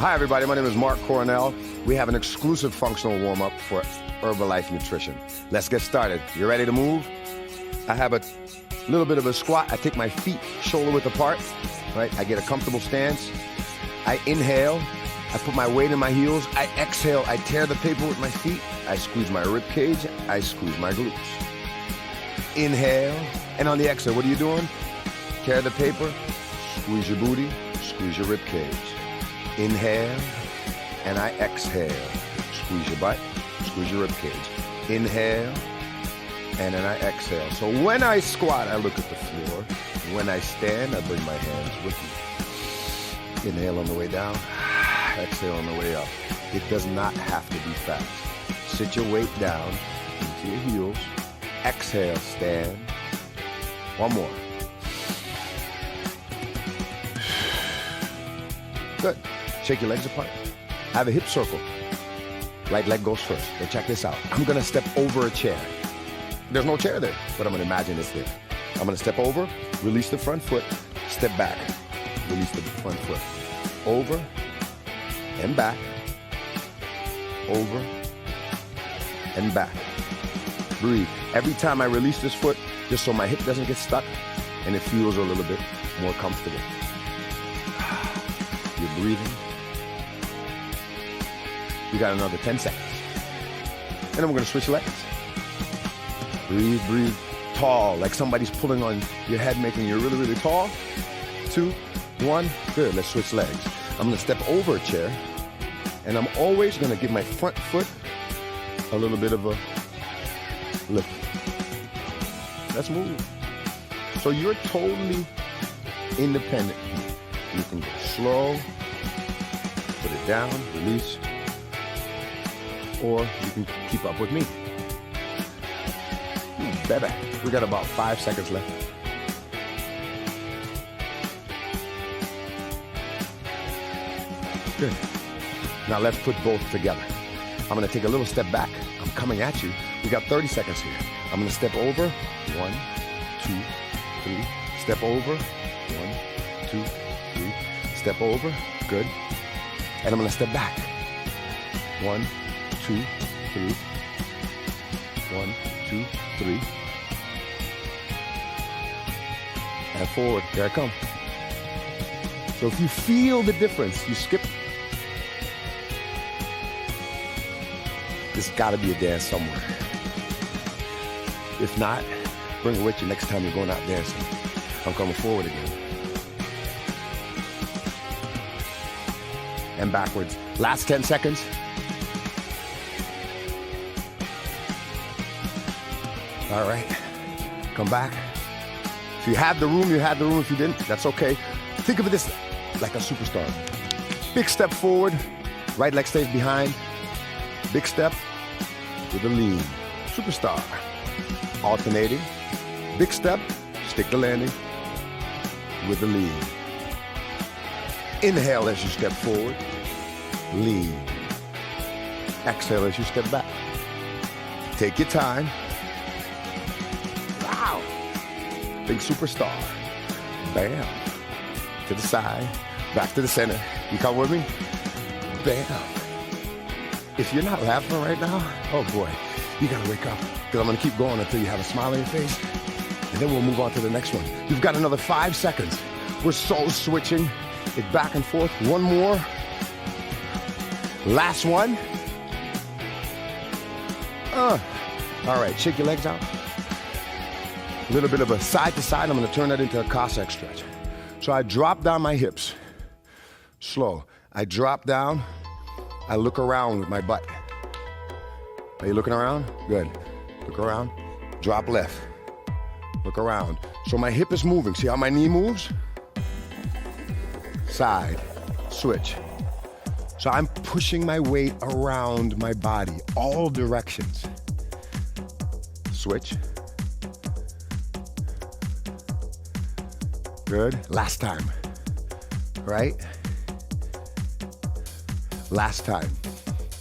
Hi everybody, my name is Mark Cornell. We have an exclusive functional warm-up for Herbalife Nutrition. Let's get started. You ready to move? I have a little bit of a squat. I take my feet shoulder width apart, right? I get a comfortable stance. I inhale. I put my weight in my heels. I exhale. I tear the paper with my feet. I squeeze my rib cage. I squeeze my glutes. Inhale. And on the exhale, what are you doing? Tear the paper. Squeeze your booty. Squeeze your rib cage. Inhale. And I exhale. Squeeze your butt. Squeeze your rib cage. Inhale. And then I exhale. So when I squat, I look at the floor. When I stand, I bring my hands with me. Inhale on the way down. Exhale on the way up. It does not have to be fast. Sit your weight down into your heels. Exhale, stand. One more. Good. Shake your legs apart. Have a hip circle. Right leg goes first. Now check this out. I'm gonna step over a chair. There's no chair there, but I'm gonna imagine it's there. I'm gonna step over, release the front foot, step back. Release the front foot. Over and back. Over and back. Breathe. Every time I release this foot, just so my hip doesn't get stuck and it feels a little bit more comfortable. You're breathing. You got another 10 seconds. And then we're gonna switch legs. Breathe, breathe. Tall, like somebody's pulling on your head, making you really, really tall. 2, 1, good. Let's switch legs. I'm gonna step over a chair, and I'm always gonna give my front foot a little bit of a lift. Let's move. So you're totally independent. You can go slow, put it down, release, or you can keep up with me. Baby, we got about 5 seconds left. Good. Now let's put both together. I'm gonna take a little step back. I'm coming at you. We got 30 seconds here. I'm gonna step over. 1, 2, 3. Step over. 1, 2, 3. Step over. Good. And I'm gonna step back. 1, 2, 3. 1, 2, 3. And forward. There I come. So if you feel the difference, you skip. There's got to be a dance somewhere. If not, bring it with you next time you're going out dancing. I'm coming forward again. And backwards. Last 10 seconds. All right. Come back. If you had the room, you had the room. If you didn't, that's okay. Think of this like a superstar. Big step forward. Right leg stays behind. Big step with a lean. Superstar. Alternating. Big step, stick the landing with the lean. Inhale as you step forward. Lean. Exhale as you step back. Take your time. Wow. Big superstar. Bam. To the side. Back to the center. You come with me? Bam. If you're not laughing right now, oh boy, you gotta wake up. Because I'm gonna keep going until you have a smile on your face. And then we'll move on to the next one. You've got another 5 seconds. We're so switching it back and forth. One more. Last one. All right, shake your legs out. A little bit of a side to side. I'm gonna turn that into a Cossack stretch. So I drop down my hips. Slow. I drop down. I look around with my butt. Are you looking around? Good. Look around. Drop left. Look around. So my hip is moving. See how my knee moves? Side. Switch. So I'm pushing my weight around my body, all directions. Switch. Good. Last time. Right? Last time.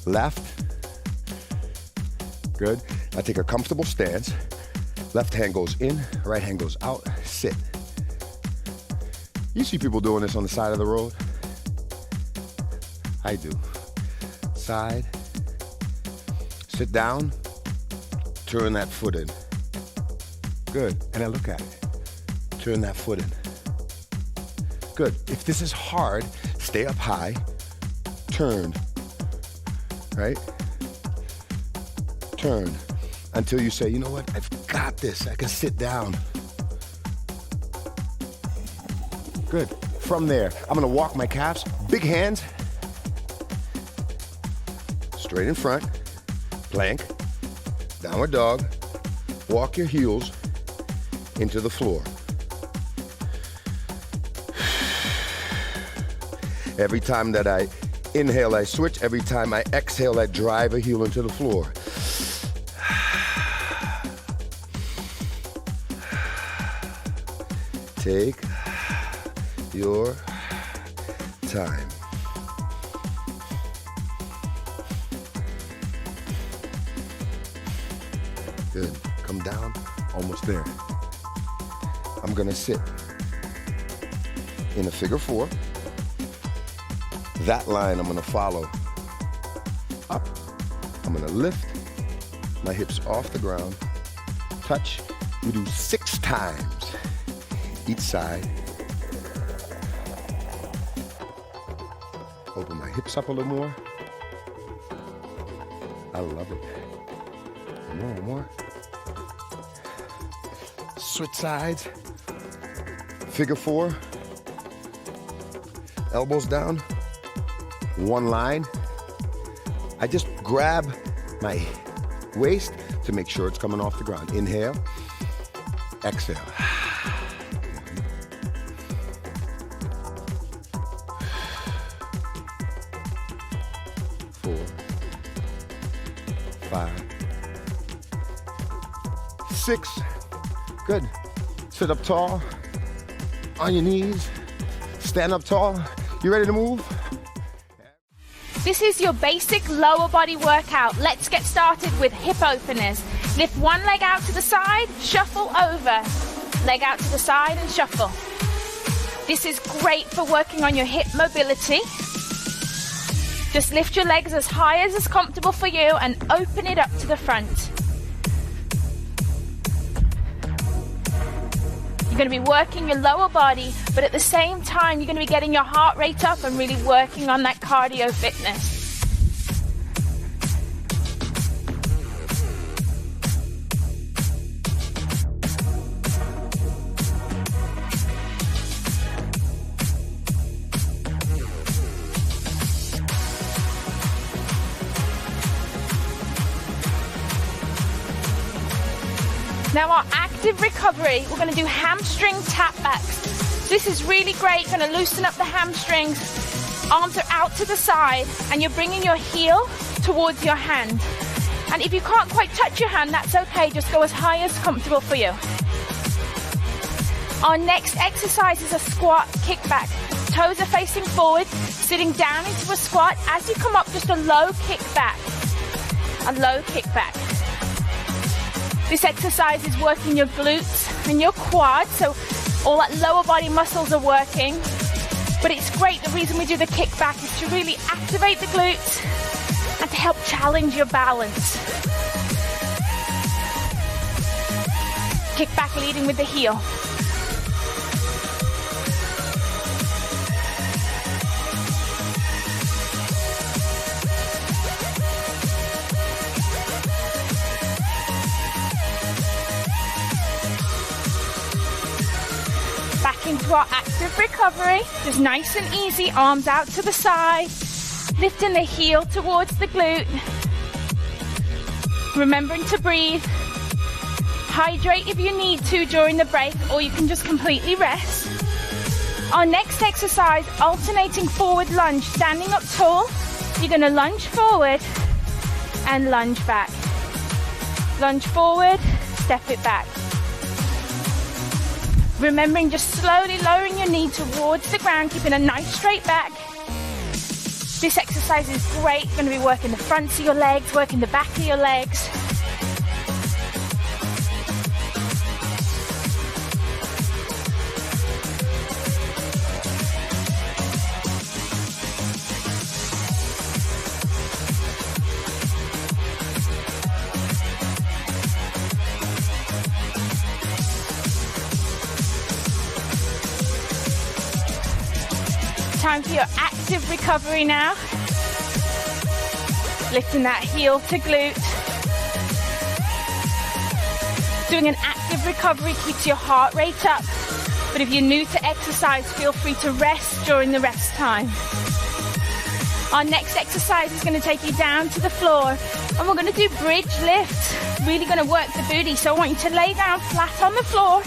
Left. Good. I take a comfortable stance. Left hand goes in, right hand goes out. Sit. You see people doing this on the side of the road? I do. Side. Sit down. Turn that foot in. Good. And I look at it. Turn that foot in. Good. If this is hard, stay up high. Turn. Right? Turn. Until you say, you know what? I've got this. I can sit down. Good. From there, I'm going to walk my calves. Big hands. Straight in front. Plank. Downward dog. Walk your heels into the floor. Every time that I inhale, I switch. Every time I exhale, I drive a heel into the floor. Take your time. Good. Come down. Almost there. I'm going to sit in a figure 4. That line I'm going to follow up. I'm going to lift my hips off the ground. Touch. We do 6 times each side. Open my hips up a little more. I love it. More. Switch sides. Figure 4. Elbows down. One line. I just grab my waist to make sure it's coming off the ground. Inhale. Exhale. 4, 5, 6. Good. Sit up tall. On your knees. Stand up tall. You ready to move? This is your basic lower body workout. Let's get started with hip openers. Lift one leg out to the side, shuffle over. Leg out to the side and shuffle. This is great for working on your hip mobility. Just lift your legs as high as is comfortable for you and open it up to the front. You're going to be working your lower body, but at the same time, you're going to be getting your heart rate up and really working on that cardio fitness. Now our active recovery, we're going to do hamstring tap backs. This is really great, going to loosen up the hamstrings. Arms are out to the side and you're bringing your heel towards your hand. And if you can't quite touch your hand, that's okay, just go as high as comfortable for you. Our next exercise is a squat kickback. Toes are facing forward, sitting down into a squat. As you come up, just a low kickback. A low kickback. This exercise is working your glutes and your quads, so all that lower body muscles are working. But it's great, the reason we do the kickback is to really activate the glutes and to help challenge your balance. Kickback leading with the heel. Into our active recovery, just nice and easy, arms out to the side, lifting the heel towards the glute, remembering to breathe, hydrate if you need to during the break, or you can just completely rest. Our next exercise, alternating forward lunge, standing up tall, you're going to lunge forward and lunge back. Lunge forward, step it back. Remembering just slowly lowering your knee towards the ground, keeping a nice straight back. This exercise is great. You're going to be working the fronts of your legs, working the back of your legs. Time for your active recovery now. Lifting that heel to glute. Doing an active recovery keeps your heart rate up. But if you're new to exercise, feel free to rest during the rest time. Our next exercise is going to take you down to the floor. And we're going to do bridge lifts. Really going to work the booty. So I want you to lay down flat on the floor.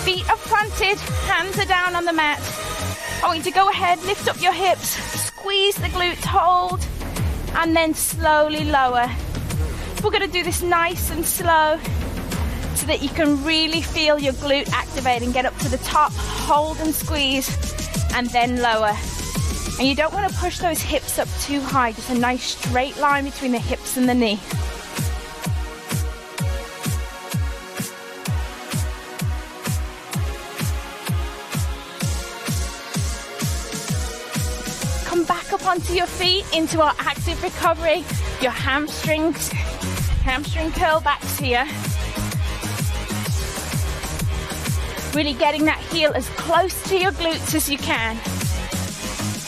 Feet are fronted, hands are down on the mat. I want you to go ahead, lift up your hips, squeeze the glutes, hold, and then slowly lower. We're going to do this nice and slow so that you can really feel your glute activating. Get up to the top, hold and squeeze, and then lower. And you don't want to push those hips up too high, just a nice straight line between the hips and the knee. Come back up onto your feet into our active recovery. Your hamstring curl backs here. Really getting that heel as close to your glutes as you can.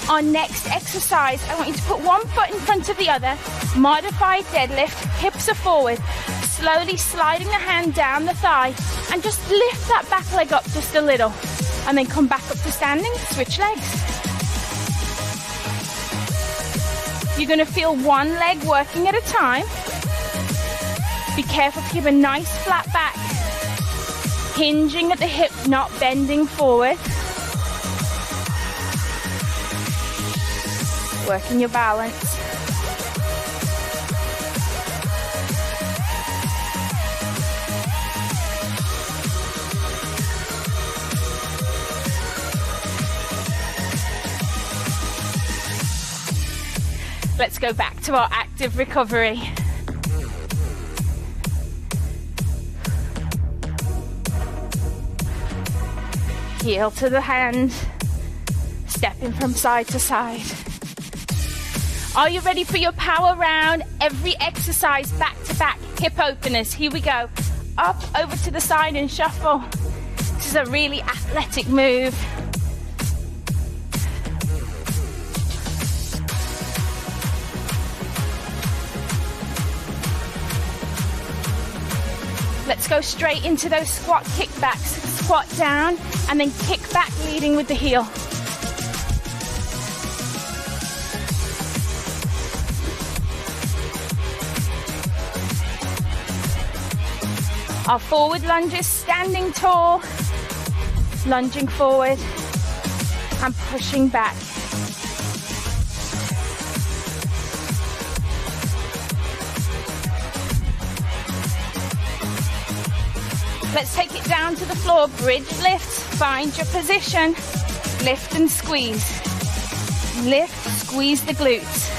Our next exercise, I want you to put one foot in front of the other, modified deadlift, hips are forward, slowly sliding the hand down the thigh, and just lift that back leg up just a little, and then come back up to standing, switch legs. You're going to feel one leg working at a time. Be careful to keep a nice flat back, hinging at the hip, not bending forward. Working your balance. Let's go back to our active recovery. Heel to the hand, stepping from side to side. Are you ready for your power round? Every exercise back to back, hip openers. Here we go. Up, over to the side and shuffle. This is a really athletic move. Let's go straight into those squat kickbacks. Squat down and then kick back, leading with the heel. Our forward lunges, standing tall, lunging forward and pushing back. Let's take it down to the floor, bridge lifts, find your position, lift and squeeze. Lift, squeeze the glutes.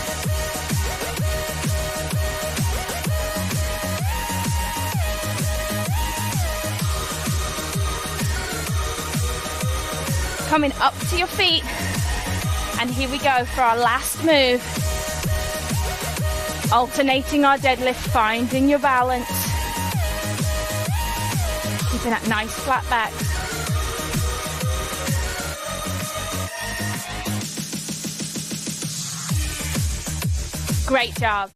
Coming up to your feet, and here we go for our last move. Alternating our deadlift, finding your balance. Keeping that nice flat back. Great job.